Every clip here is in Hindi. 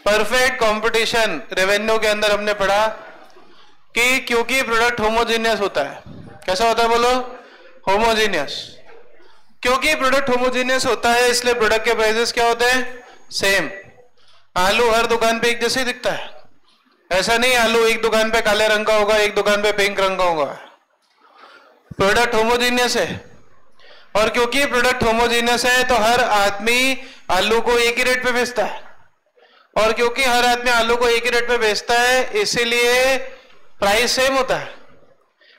परफेक्ट कंपटीशन रेवेन्यू के अंदर हमने पढ़ा कि क्योंकि प्रोडक्ट होमोजीनियस होता है, कैसा होता है बोलो, होमोजीनियस। क्योंकि प्रोडक्ट होमोजीनियस होता है इसलिए प्रोडक्ट के प्राइसेस क्या होते हैं, सेम। आलू हर दुकान पे एक जैसे ही दिखता है, ऐसा नहीं आलू एक दुकान पे काले रंग का होगा, एक दुकान पे पिंक रंग का होगा। प्रोडक्ट होमोजीनियस है, और क्योंकि प्रोडक्ट होमोजीनियस है तो हर आदमी आलू को एक ही रेट पे बेचता है, और क्योंकि हर आदमी आलू को एक ही रेट पे बेचता है इसीलिए प्राइस सेम होता है।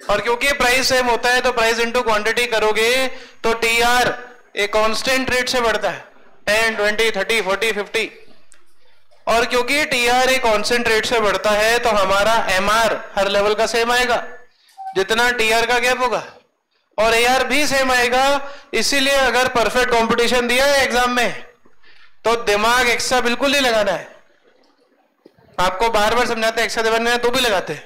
और क्योंकि प्राइस सेम होता है तो प्राइस इंटू क्वांटिटी करोगे तो टीआर एक कांस्टेंट रेट से बढ़ता है, 10, 20, 30, 40, 50। और क्योंकि टीआर एक कांस्टेंट रेट से बढ़ता है तो हमारा एमआर हर लेवल का सेम आएगा, जितना टीआर का गैप होगा, और एआर भी सेम आएगा। इसीलिए अगर परफेक्ट कंपटीशन दिया है एग्जाम में तो दिमाग एक्स्ट्रा बिल्कुल नहीं लगाना है। आपको बार बार समझाते एक्स्ट्रा दिमाग तो भी लगाते हैं,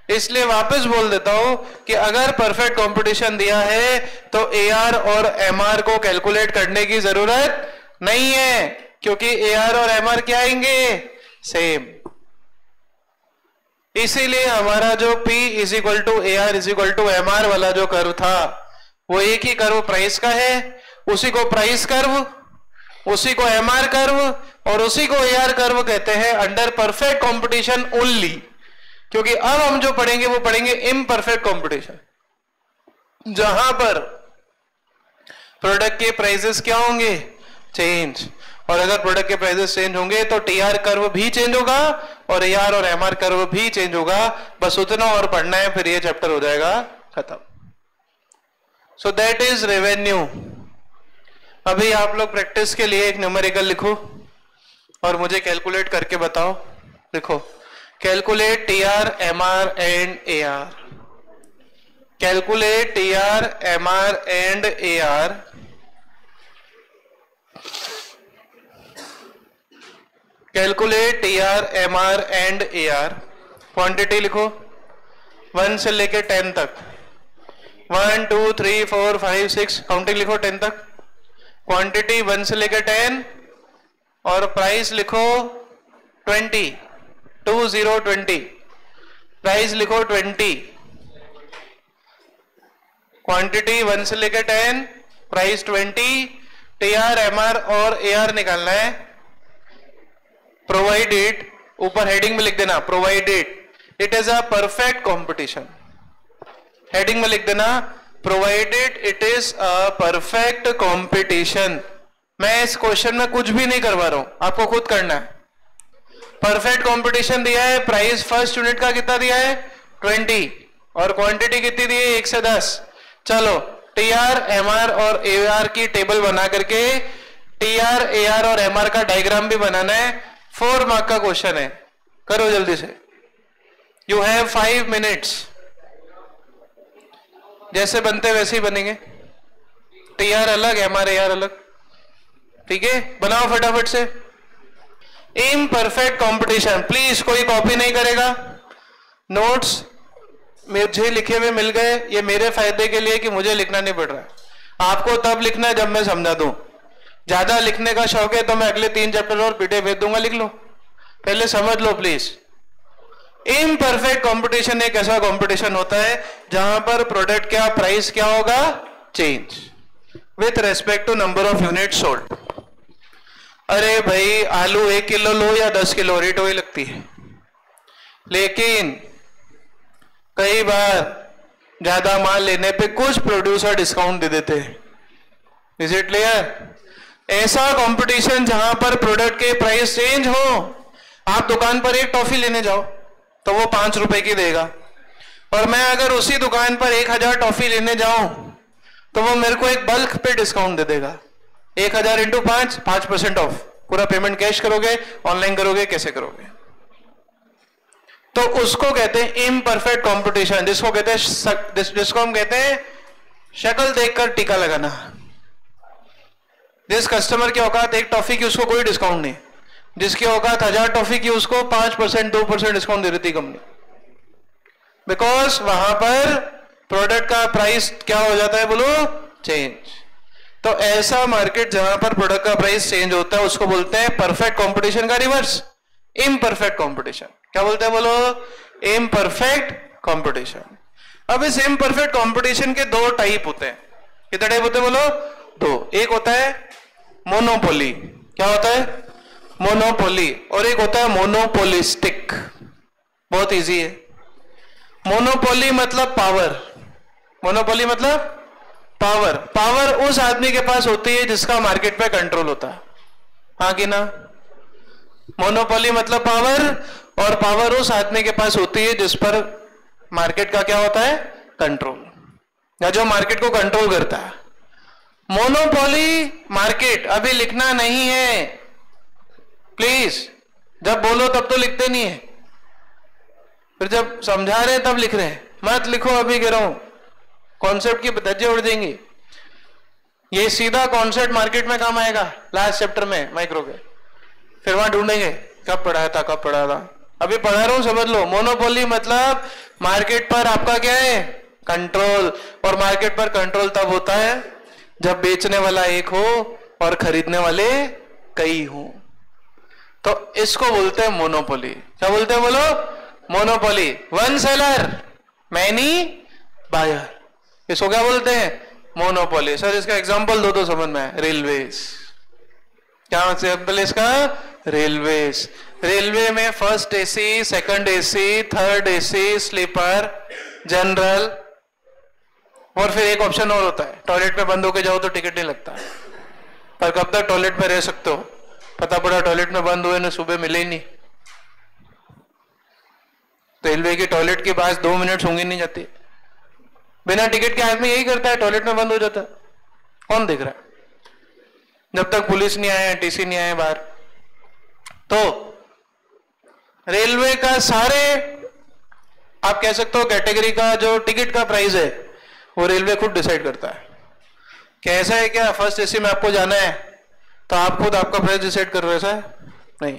इसलिए वापस बोल देता हूं कि अगर परफेक्ट कंपटीशन दिया है तो एआर और एमआर को कैलकुलेट करने की जरूरत नहीं है, क्योंकि एआर और एमआर क्या आएंगे, सेम। इसीलिए हमारा जो P is equal to AR is equal to MR वाला जो कर्व था वो एक ही कर्व प्राइस का है, उसी को प्राइस कर्व, उसी को MR कर्व और उसी को AR कर्व कहते हैं अंडर परफेक्ट कंपटीशन ओनली। क्योंकि अब हम जो पढ़ेंगे वो पढ़ेंगे इम्परफेक्ट कंपटीशन, जहां पर प्रोडक्ट के प्राइसेस क्या होंगे, चेंज। और अगर प्रोडक्ट के प्राइसेस चेंज होंगे तो टीआर कर्व भी चेंज होगा और एआर और एमआर कर्व भी चेंज होगा। बस उतना और पढ़ना है, फिर ये चैप्टर हो जाएगा खत्म। So that is revenue. अभी आप लोग प्रैक्टिस के लिए एक न्यूमेरिकल लिखो और मुझे कैलकुलेट करके बताओ। लिखो, calculate TR MR and AR, calculate TR MR and AR, calculate TR MR and AR. Quantity लिखो 1 से लेके 10 तक, 1 2 3 4 5 6 काउंटिंग लिखो 10 तक। क्वांटिटी 1 से लेके 10 और प्राइस लिखो 20, 20 प्राइस लिखो 20। क्वांटिटी 1 से लेके 10, प्राइस 20, टीआर एमआर और एआर निकालना है। प्रोवाइडेड, ऊपर हेडिंग में लिख देना provided it is a perfect competition. Heading में लिख देना provided it is a perfect competition. मैं इस क्वेश्चन में कुछ भी नहीं करवा रहा हूं, आपको खुद करना है। परफेक्ट कंपटीशन दिया है, प्राइस फर्स्ट यूनिट का कितना दिया है 20 और क्वांटिटी कितनी दी है 1 से 10। चलो टीआर एमआर और एआर की टेबल बना करके टीआर एआर और एमआर का डायग्राम भी बनाना है। 4 मार्क का क्वेश्चन है, करो जल्दी से। You have 5 minutes. जैसे बनते वैसे ही बनेंगे, टीआर अलग एमआर एआर अलग, ठीक है। बनाओ फटाफट से। इम्परफेक्ट कंपटीशन, प्लीज कोई कॉपी नहीं करेगा। नोट्स मुझे लिखे हुए मिल गए, ये मेरे फायदे के लिए कि मुझे लिखना नहीं पड़ रहा। आपको तब लिखना है जब मैं समझा दूं। ज्यादा लिखने का शौक है तो मैं अगले 3 चैप्टर और पीडीएफ भेज दूंगा, लिख लो, पहले समझ लो प्लीज। इम्परफेक्ट कंपटीशन एक ऐसा कंपटीशन होता है जहां पर प्रोडक्ट क्या प्राइस क्या होगा, change with respect to number of unit sold. अरे भाई आलू 1 किलो लो या 10 किलो रेट वही लगती है, लेकिन कई बार ज्यादा माल लेने पे कुछ प्रोड्यूसर डिस्काउंट दे देते हैं। Is it clear? ऐसा कंपटीशन जहां पर प्रोडक्ट के प्राइस चेंज हो। आप दुकान पर एक टॉफी लेने जाओ तो वो 5 रुपए की देगा, और मैं अगर उसी दुकान पर 1000 टॉफी लेने जाऊं तो वो मेरे को एक बल्क पे डिस्काउंट दे देगा। 1000 इंटू 5, 5% ऑफ। पूरा पेमेंट कैश करोगे, ऑनलाइन करोगे, कैसे करोगे? तो उसको कहते हैं इम्परफेक्ट कंपटीशन, जिसको हम कहते हैं शक्ल देखकर टीका लगाना। जिस कस्टमर की औकात 1 टॉफी की उसको कोई डिस्काउंट नहीं, जिसकी औकात 1000 टॉफी की उसको 5%, 2% डिस्काउंट दे देती कंपनी, बिकॉज वहां पर प्रोडक्ट का प्राइस क्या हो जाता है बोलो, चेंज। तो ऐसा मार्केट जहां पर प्रोडक्ट का प्राइस चेंज होता है उसको बोलते हैं परफेक्ट कंपटीशन का रिवर्स। Imperfect competition. क्या बोलते हैं बोलो? Imperfect competition. अब इस इम्परफेक्ट कंपटीशन के दो टाइप होते हैं। कितने टाइप होते हैं बोलो? दो। एक होता है मोनोपोली। क्या होता है? मोनोपोली। और एक होता है मोनोपोलिस्टिक। बहुत इजी है। मोनोपोली मतलब पावर। मोनोपोली मतलब पावर। पावर उस आदमी के पास होती है जिसका मार्केट पे कंट्रोल होता है, हाँ कि ना? मोनोपोली मतलब पावर, और पावर उस आदमी के पास होती है जिस पर मार्केट का क्या होता है? कंट्रोल, या जो मार्केट को कंट्रोल करता है। मोनोपोली मार्केट अभी लिखना नहीं है प्लीज। जब बोलो तब तो लिखते नहीं है, फिर जब समझा रहे हैं तब लिख रहे हैं। मत लिखो, अभी कह रहा हूं, कॉन्सेप्ट की धज्जे उड़ देंगी। ये सीधा कॉन्सेप्ट मार्केट में काम आएगा लास्ट चैप्टर में माइक्रो के, फिर वहां ढूंढेंगे कब पढ़ाया था, कब पढ़ा था। अभी पढ़ा रहा हूं, समझ लो। मोनोपोली मतलब मार्केट पर आपका क्या है? कंट्रोल। और मार्केट पर कंट्रोल तब होता है जब बेचने वाला एक हो और खरीदने वाले कई हो, तो इसको बोलते हैं मोनोपोली। क्या बोलते हैं बोलो? Monopoly. One seller many buyer, इसको क्या बोलते हैं? मोनोपोली। सर इसका एग्जांपल दो तो समझ में। रेलवेज। क्या एग्जांपल इसका? रेलवेज। रेलवे में first AC, second AC, third AC, sleeper, general, और फिर एक ऑप्शन और होता है, टॉयलेट में बंद होके जाओ तो टिकट नहीं लगता। पर कब तक टॉयलेट में रह सकते हो? पता पड़ा टॉयलेट में बंद हुए ना, सुबह मिले ही नहीं। रेलवे की टॉयलेट की बात 2 मिनट सूंघी नहीं जाती। बिना टिकट के आदमी यही करता है, टॉयलेट में बंद हो जाता है। कौन देख रहा है? जब तक पुलिस नहीं आए, टीसी नहीं आए बाहर। तो रेलवे का सारे आप कह सकते हो कैटेगरी का जो टिकट का प्राइस है वो रेलवे खुद डिसाइड करता है। कैसा है? क्या फर्स्ट एसी में आपको जाना है तो आप खुद आपका प्राइस डिसाइड कर रहे हो? ऐसा है नहीं।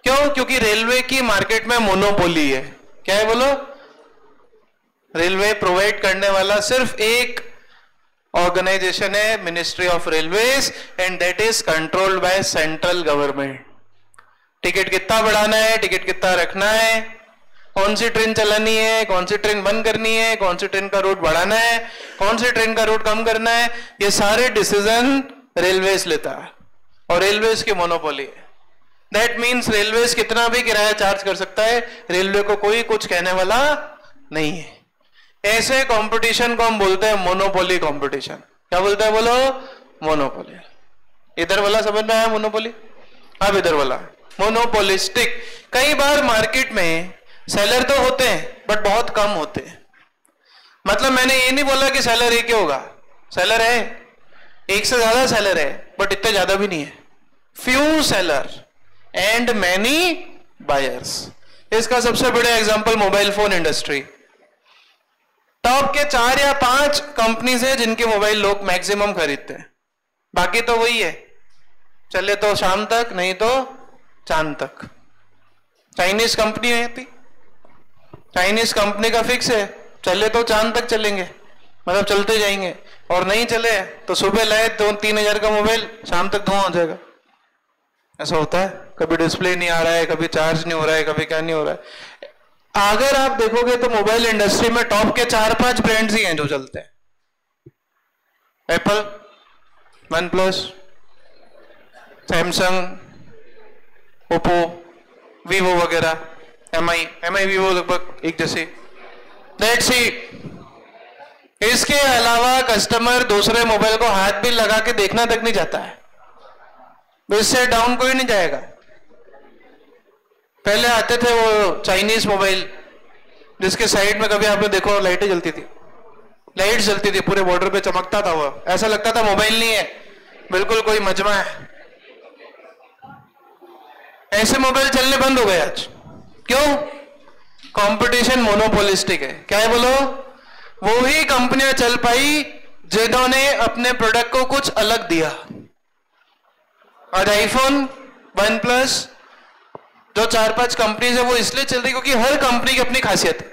क्यों? क्योंकि रेलवे की मार्केट में मोनोपोली है। क्या है बोलो? रेलवे प्रोवाइड करने वाला सिर्फ एक ऑर्गेनाइजेशन है, ministry of railways, and that is controlled by central government. Ticket कितना बढ़ाना है, टिकट कितना रखना है, कौन सी ट्रेन चलानी है, कौन सी ट्रेन बंद करनी है, कौन सी ट्रेन का रूट बढ़ाना है, कौन सी ट्रेन का रूट कम करना है, ये सारे डिसीजन रेलवेज लेता है और रेलवेज की मोनोपोली है। दैट मीन्स रेलवेज कितना भी किराया चार्ज कर सकता है, रेलवे को कोई कुछ कहने वाला नहीं है। ऐसे कंपटीशन को हम बोलते हैं मोनोपोली कंपटीशन। क्या बोलते हैं बोलो? मोनोपोली। इधर वाला समझ में आया मोनोपोली? अब इधर वाला मोनोपोलिस्टिक। कई बार मार्केट में सेलर तो होते हैं बट बहुत कम होते हैं। मतलब मैंने ये नहीं बोला कि सेलर एक ही होगा, सेलर है, एक से ज्यादा सेलर है बट इतने ज्यादा भी नहीं है। Few seller and many buyers. इसका सबसे बड़ा example mobile phone industry. Top के 4 या 5 कंपनीज है जिनके मोबाइल लोग मैक्सिमम खरीदते हैं, बाकी तो वही है, चले तो शाम तक नहीं तो चांद तक। चाइनीज कंपनी है थी, चाइनीज कंपनी का फिक्स है, चले तो चांद तक चलेंगे, मतलब चलते जाएंगे, और नहीं चले तो सुबह लाए 2-3 हजार का मोबाइल, शाम तक धुआं हो जाएगा। ऐसा होता है, कभी डिस्प्ले नहीं आ रहा है, कभी चार्ज नहीं हो रहा है, कभी क्या नहीं हो रहा है। अगर आप देखोगे तो मोबाइल इंडस्ट्री में टॉप के 4-5 ब्रांड्स ही हैं जो चलते हैं। Apple, one plus, Samsung, Oppo, Vivo वगैरह, एमआई वीवो लगभग एक जैसे। That's it. इसके अलावा कस्टमर दूसरे मोबाइल को हाथ भी लगा के देखना तक नहीं जाता है, इससे डाउन कोई नहीं जाएगा। पहले आते थे वो चाइनीज मोबाइल जिसके साइड में कभी आपने देखो लाइटें जलती थी, लाइट जलती थी, पूरे बॉर्डर पे चमकता था वो, ऐसा लगता था मोबाइल नहीं है, बिल्कुल कोई मजमा है। ऐसे मोबाइल चलने बंद हो गए आज। क्यों? कंपटीशन मोनोपोलिस्टिक है। क्या है बोलो? वो ही कंपनियां चल पाई जिन्होंने अपने प्रोडक्ट को कुछ अलग दिया। आज आईफोन, वन प्लस, जो 4-5 कंपनीज है वो इसलिए चल रही क्योंकि हर कंपनी की अपनी खासियत है,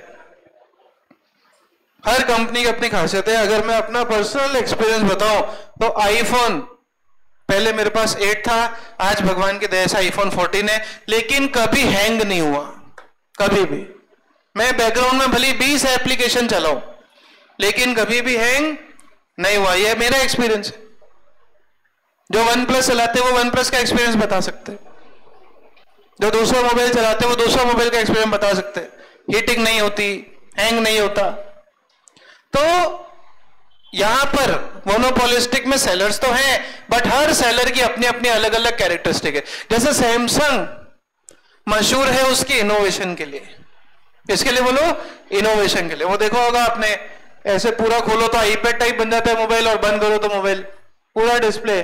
हर कंपनी की अपनी खासियत है। अगर मैं अपना पर्सनल एक्सपीरियंस बताऊं तो आईफोन पहले मेरे पास 8 था, आज भगवान की दया से आईफोन 14 है, लेकिन कभी हैंग नहीं हुआ, कभी भी। मैं बैकग्राउंड में भली 20 एप्लीकेशन चलाऊं, लेकिन कभी भी हैंग नहीं हुआ। यह मेरा एक्सपीरियंस है। जो वन प्लस चलाते हैं वो वन प्लस का एक्सपीरियंस बता सकते हैं, जो दूसरा मोबाइल चलाते हैं वो दूसरा मोबाइल का एक्सपीरियंस बता सकते हैं। हीटिंग नहीं होती, हैंग नहीं होता। तो यहां पर मोनोपोलिस्टिक में सेलर्स तो हैं, बट हर सेलर की अपनी अपनी अलग अलग कैरेक्टरिस्टिक है। जैसे सैमसंग मशहूर है उसकी इनोवेशन के लिए। इसके लिए बोलो, इनोवेशन के लिए। वो देखो होगा आपने, ऐसे पूरा खोलो तो आईपैड टाइप बन जाता है मोबाइल, और बंद करो तो मोबाइल पूरा डिस्प्ले।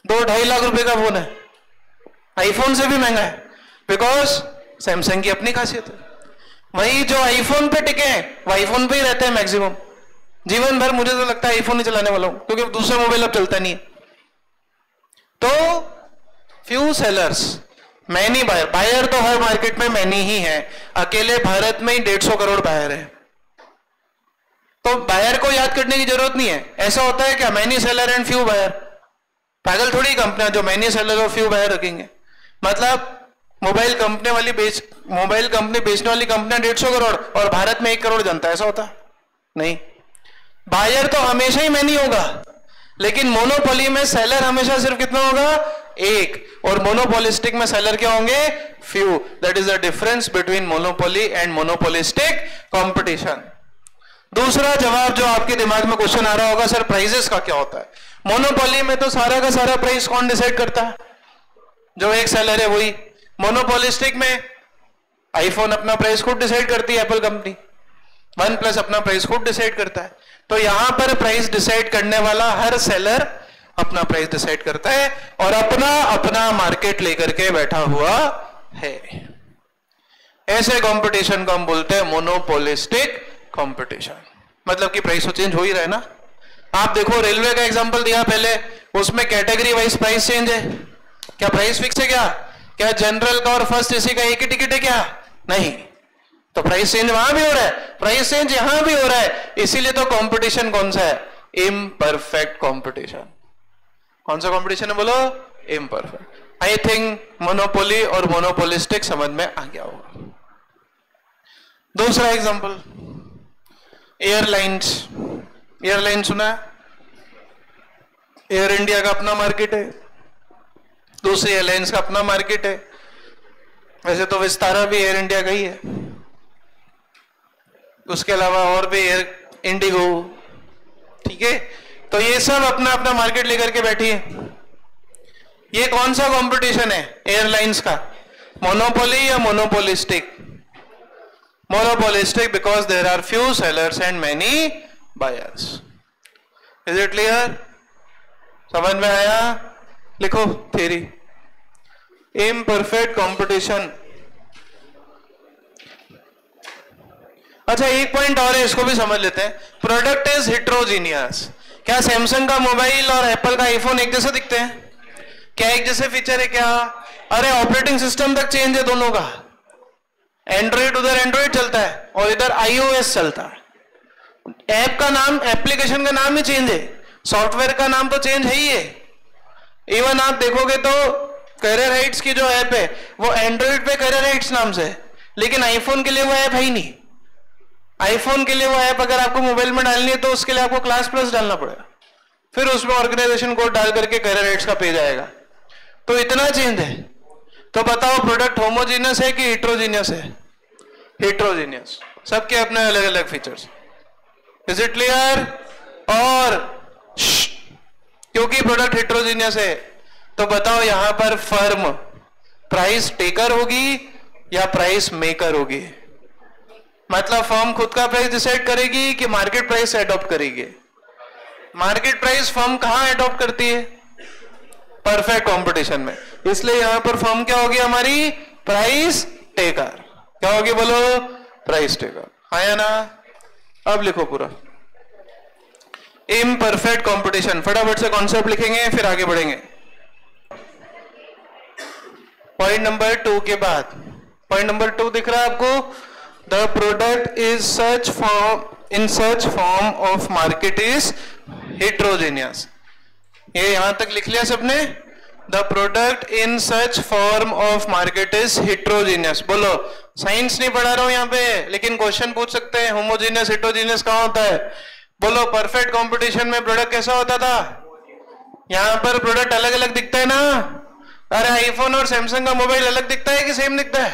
2-2.5 लाख रुपए का फोन है, आईफोन से भी महंगा है, बिकॉज सैमसंग की अपनी खासियत है। वही जो आईफोन पे टिके हैं वो आईफोन पे ही रहते हैं मैक्सिमम जीवन भर। मुझे तो लगता है आईफोन ही चलाने वाला हूं, क्योंकि दूसरा मोबाइल अब चलता नहीं है। तो few sellers, many buyer. Buyer तो हर मार्केट में मैनी ही है, अकेले भारत में ही 150 करोड़ बायर है। तो बायर को याद करने की जरूरत नहीं है। ऐसा होता है क्या, many seller and few buyer? पागल थोड़ी कंपनियां जो मैनी सेलर और फ्यू बायर रखेंगे। मतलब मोबाइल कंपनी बेचने वाली कंपनियां 150 करोड़ और भारत में 1 करोड़ जनता, ऐसा होता नहीं। बायर तो हमेशा ही मैनी होगा, लेकिन मोनोपोली में सेलर हमेशा सिर्फ कितना होगा, 1। और मोनोपोलिस्टिक में सेलर क्या होंगे, few. That is the difference between monopoly and monopolistic competition. दूसरा जवाब जो आपके दिमाग में क्वेश्चन आ रहा होगा, सर प्राइसेस का क्या होता है? मोनोपोली में तो सारा का सारा प्राइस कौन डिसाइड करता है? जो एक सेलर है वही। मोनोपोलिस्टिक में आईफोन अपना प्राइस खुद डिसाइड करती है, एप्पल कंपनी। वन प्लस अपना प्राइस खुद डिसाइड करता है। तो यहां पर प्राइस डिसाइड करने वाला हर सेलर अपना प्राइस डिसाइड करता है और अपना अपना मार्केट लेकर के बैठा हुआ है। ऐसे कंपटीशन को हम बोलते हैं मोनोपोलिस्टिक कंपटीशन। मतलब कि प्राइस तो चेंज हो ही रहा है ना। आप देखो, रेलवे का एग्जांपल दिया पहले, उसमें कैटेगरी वाइज प्राइस चेंज है। क्या प्राइस फिक्स है? क्या जनरल का और फर्स्ट एसी का एक ही टिकट है क्या? नहीं। तो प्राइस चेंज वहां भी हो रहा है, प्राइस चेंज यहां भी हो रहा है। इसीलिए तो कंपटीशन कौन सा है? Imperfect competition. कौन सा कंपटीशन है बोलो? इम्परफेक्ट। आई थिंक मोनोपोली और मोनोपोलिस्टिक समझ में आ गया होगा। दूसरा एग्जांपल, एयरलाइंस। एयरलाइन सुना है? एयर इंडिया का अपना मार्केट है, दूसरी एयरलाइंस का अपना मार्केट है। वैसे तो विस्तारा भी एयर इंडिया का ही है, उसके अलावा और भी एयर इंडिगो, ठीक है। तो ये सब अपना अपना मार्केट लेकर के बैठी है। ये कौन सा कंपटीशन है एयरलाइंस का? मोनोपोली या monopolistic? Monopolistic, because there are few sellers and many buyers. Is it clear? समझ में आया? लिखो थ्योरी। Imperfect competition. अच्छा, एक पॉइंट और है, इसको भी समझ लेते हैं। Product is heterogeneous. क्या सैमसंग का मोबाइल और एप्पल का आईफोन एक जैसे दिखते हैं? क्या एक जैसे फीचर है क्या? अरे ऑपरेटिंग सिस्टम तक चेंज है दोनों का। एंड्रॉइड उधर एंड्रॉइड चलता है और इधर आईओएस चलता है। ऐप का नाम, एप्लीकेशन का नाम ही चेंज है, सॉफ्टवेयर का नाम तो चेंज है ही है। इवन आप देखोगे तो कैरियर हाइट्स की जो ऐप है वो एंड्रॉइड पे कैरियर हाइट्स नाम से है, लेकिन आईफोन के लिए वो ऐप है ही नहीं। आईफोन के लिए वो ऐप अगर आपको मोबाइल में डालनी है तो उसके लिए आपको क्लास प्लस डालना पड़ेगा, फिर उसमें ऑर्गेनाइजेशन कोड डाल करके कैरियर हाइट्स का पेज आएगा। तो इतना चेंज है। तो बताओ प्रोडक्ट होमोजीनियस है कि हेट्रोजीनियस है? हेट्रोजीनियस। सबके अपने अलग अलग फीचर्स। Is it clear? और क्योंकि प्रोडक्ट हेट्रोजीनियस है तो बताओ यहां पर फर्म प्राइस टेकर होगी या प्राइस मेकर होगी? मतलब फर्म खुद का प्राइस डिसाइड करेगी कि मार्केट प्राइस एडॉप्ट करेगी? मार्केट प्राइस फर्म कहां एडॉप्ट करती है? परफेक्ट कंपटीशन में। इसलिए यहां पर फर्म क्या होगी हमारी? Price taker. क्या होगी बोलो? Price taker. आया ना? अब लिखो पूरा। Imperfect competition. फटाफट से कॉन्सेप्ट लिखेंगे फिर आगे बढ़ेंगे। पॉइंट नंबर 2 के बाद, पॉइंट नंबर 2 दिख रहा है आपको? The product is in such form of market is heterogeneous. ये यहां तक लिख लिया सबने? The product in such form of market is heterogeneous. बोलो, साइंस नहीं पढ़ा रहा हूं यहाँ पे, लेकिन क्वेश्चन पूछ सकते हैं होमोजीनियस हेट्रोजीनियस कहां होता है? बोलो, परफेक्ट कंपटीशन में प्रोडक्ट कैसा होता था? यहाँ पर प्रोडक्ट अलग अलग दिखता है ना? अरे आईफोन और सैमसंग का मोबाइल अलग दिखता है कि सेम दिखता है?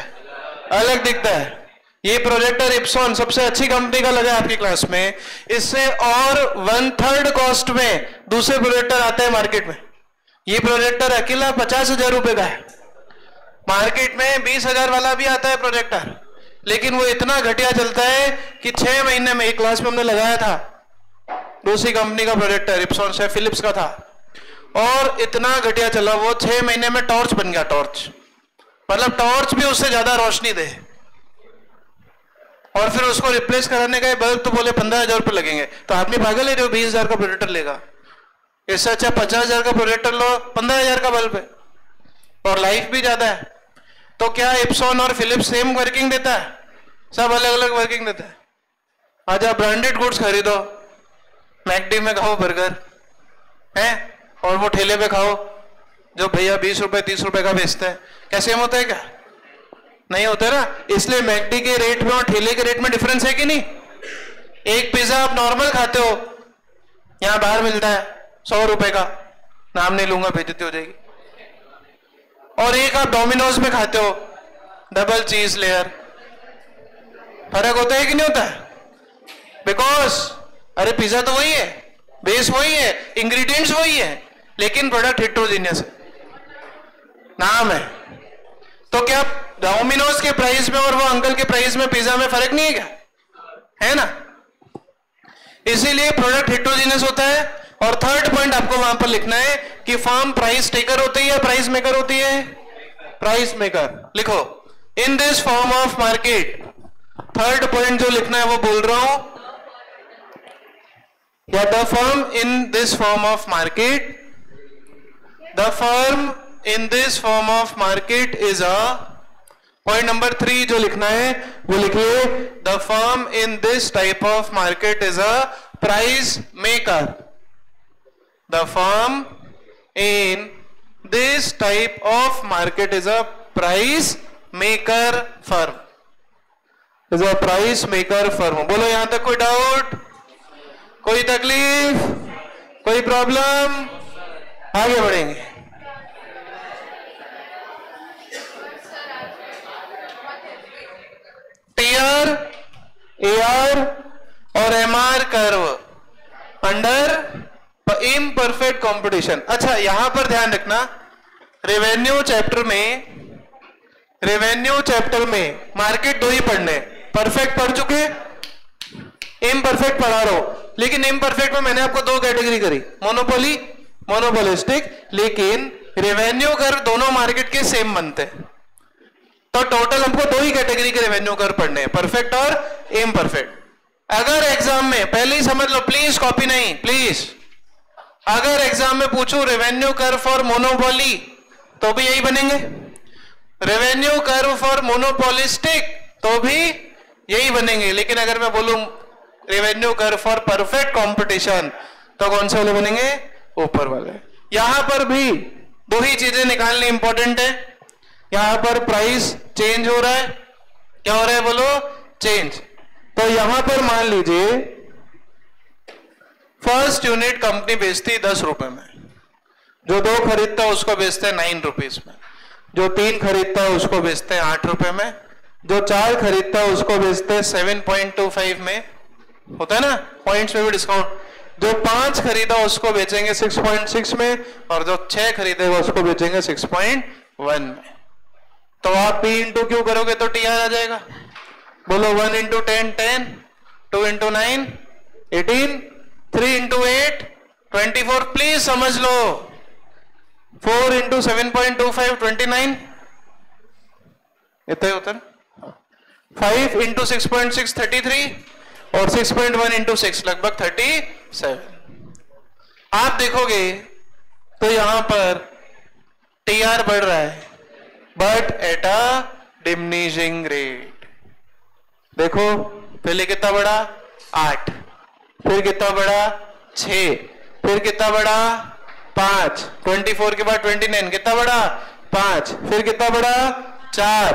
अलग दिखता है। ये प्रोजेक्टर इप्सॉन सबसे अच्छी कंपनी का लगा आपकी क्लास में, इससे और 1/3 कॉस्ट में दूसरे प्रोजेक्टर आते हैं मार्केट में। ये प्रोजेक्टर अकेला 50,000 रुपए का है, मार्केट में 20,000 वाला भी आता है प्रोजेक्टर, लेकिन वो इतना घटिया चलता है कि 6 महीने में, एक क्लास में हमने लगाया था दूसरी कंपनी का प्रोजेक्टर, इप्सॉन से फिलिप्स का था, और इतना घटिया चला वो 6 महीने में टॉर्च बन गया। टॉर्च मतलब टॉर्च भी उससे ज्यादा रोशनी दे, और फिर उसको रिप्लेस कराने का बल्ब तो बोले 15,000 रुपए लगेंगे। तो आदमी पागल है जो 20,000 का प्रोजेक्टर लेगा? इससे अच्छा 50,000 का प्रोजेक्टर लो, 15,000 का बल्ब है और लाइफ भी ज्यादा है। तो क्या इप्सॉन और फिलिप्स सेम वर्किंग देता है? सब अलग अलग वर्किंग देता है। आज आप ब्रांडेड गुड्स खरीदो, मैकडी में खाओ बर्गर है, और वो ठेले पे खाओ जो भैया 20 रुपए 30 रुपए का बेचते हैं, क्या सेम होता है? क्या नहीं होता ना? इसलिए मैकडी के रेट में और ठेले के रेट में डिफरेंस है कि नहीं? एक पिज्जा आप नॉर्मल खाते हो, यहां बाहर मिलता है 100 रुपए का, नाम नहीं लूंगा बेइज्जती हो जाएगी, और एक आप डोमिनोज में खाते हो डबल चीज लेयर, फर्क होता है कि नहीं होता है? बिकॉज अरे पिज्जा तो वही है, बेस वही है, इंग्रेडिएंट्स वही है, लेकिन प्रोडक्ट हेट्रोजीनियस है, नाम है। तो क्या डोमिनोज के प्राइस में और वो अंकल के प्राइस में पिज्जा में फर्क नहीं है क्या? है ना? इसीलिए प्रोडक्ट हेट्रोजीनियस होता है। और थर्ड पॉइंट आपको वहां पर लिखना है कि फर्म प्राइस टेकर होती है या प्राइस मेकर होती है? Price maker. लिखो, in this form of market. Third point जो लिखना है वो बोल रहा हूं, या the firm in this form of market, the firm in this form of market is a, point number 3 जो लिखना है वो लिखिए, the firm in this type of market is a price maker. The firm in this type of market is a price maker firm, is a price maker firm. बोलो, यहां तक कोई डाउट, कोई तकलीफ, कोई प्रॉब्लम? आगे बढ़ेंगे। टीआर, एआर और MR curve under imperfect competition. अच्छा, यहां पर ध्यान रखना, रेवेन्यू चैप्टर में मार्केट 2 ही पढ़ने, परफेक्ट पढ़ चुके, इम्परफेक्ट पढ़ा रहा हूं, लेकिन इम्परफेक्ट में मैंने आपको 2 कैटेगरी करी, मोनोपोली, मोनोपोलिस्टिक, लेकिन रेवेन्यू कर्व दोनों मार्केट के सेम बनते हैं। तो टोटल हमको 2 ही कैटेगरी के रेवेन्यू कर्व पढ़ने हैं, परफेक्ट और इम्परफेक्ट। अगर एग्जाम में, पहले ही समझ लो, प्लीज कॉपी नहीं, प्लीज, अगर एग्जाम में पूछूं रेवेन्यू कर्व फॉर मोनोपोली तो भी यही बनेंगे, रेवेन्यू कर्व फॉर मोनोपोलिस्टिक तो भी यही बनेंगे, लेकिन अगर मैं बोलूं revenue curve for perfect competition तो कौन से वाले बनेंगे? ऊपर वाले। यहां पर भी 2 ही चीजें निकालनी इंपॉर्टेंट है। यहां पर प्राइस चेंज हो रहा है, क्या हो रहा है बोलो? चेंज। तो यहां पर मान लीजिए फर्स्ट यूनिट कंपनी बेचती 10 रुपए में, जो 2 खरीदता है उसको बेचते हैं 9 रुपीज में, जो 3 खरीदता है उसको बेचते हैं 8 रुपए में, जो 4 खरीदता है उसको बेचते हैं 7.25 में, होता है ना पॉइंट्स में भी डिस्काउंट, जो 5 खरीदा उसको बेचेंगे 6.6 में, और जो 6 खरीदेगा उसको बेचेंगे 6.1 में। तो आप P इंटू क्यू करोगे तो TR आ जाएगा। बोलो, 1 इंटू 10 10, 2 इंटू 9 18, 3 इंटू 8 24, प्लीज समझ लो, 4 इंटू 7.25 29, इतना ही होता है। 5 इंटू 6.6 33, और 6.1 इंटू 6 लगभग 37। आप देखोगे तो यहां पर TR बढ़ रहा है, but at a diminishing rate. देखो, पहले कितना बढ़ा? 8, फिर कितना बढ़ा? 6, फिर कितना बढ़ा? 5, 24 के बाद 29 कितना बड़ा 5, फिर कितना बड़ा 4,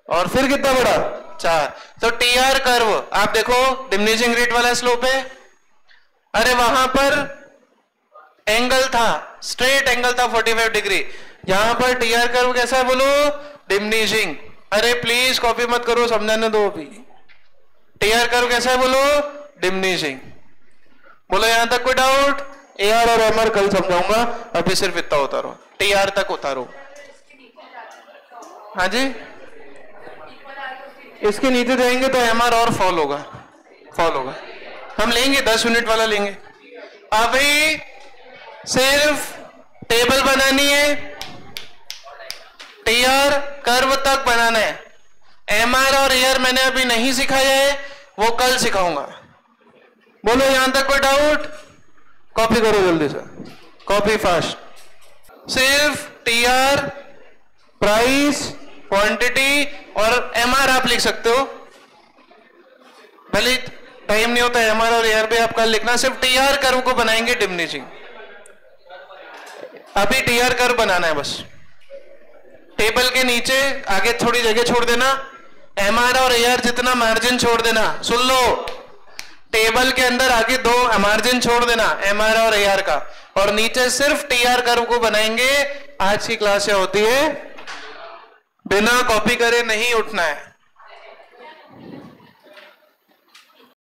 और फिर कितना बड़ा 4। तो टी आर कर्व आप देखो डिमिनिशिंग रेट वाला स्लोप है, अरे वहां पर एंगल था, स्ट्रेट एंगल था 45 डिग्री, यहां पर टी आर कर्व कैसा है बोलो डिमिनिशिंग। अरे प्लीज कॉपी मत करो, समझाने दो अभी। टी आर कर्व कैसा है बोलो डिमिनिशिंग। बोलो यहां तक कोई डाउट? ए आर और एम आर कल समझाऊंगा, अभी सिर्फ इतना उतारो, टी आर तक उतारो। हाँ जी, इसके नीचे जाएंगे तो एम आर और फॉल होगा, हम लेंगे 10 यूनिट वाला लेंगे। अभी सिर्फ टेबल बनानी है, टी आर कर्व तक बनाना है। एम आर और ए आर मैंने अभी नहीं सिखाया है, वो कल सिखाऊंगा। बोलो यहां तक कोई डाउट? कॉपी करो जल्दी से, कॉपी फास्ट। सिर्फ टी आर, प्राइस, क्वांटिटी और एम आर आप लिख सकते हो, भले टाइम नहीं होता एम आर और ए आर भी आप कल लिखना। सिर्फ टी आर कर्व को बनाएंगे डिमिनिशिंग, अभी टी आर कर्व बनाना है बस। टेबल के नीचे आगे थोड़ी जगह छोड़ देना, एम आर और ए आर जितना मार्जिन छोड़ देना। सुन लो, टेबल के अंदर आगे 2 मार्जिन छोड़ देना एम आर और ए आर का, और नीचे सिर्फ टी आर कर्व को बनाएंगे। आज की क्लास होती है बिना कॉपी करे नहीं उठना है।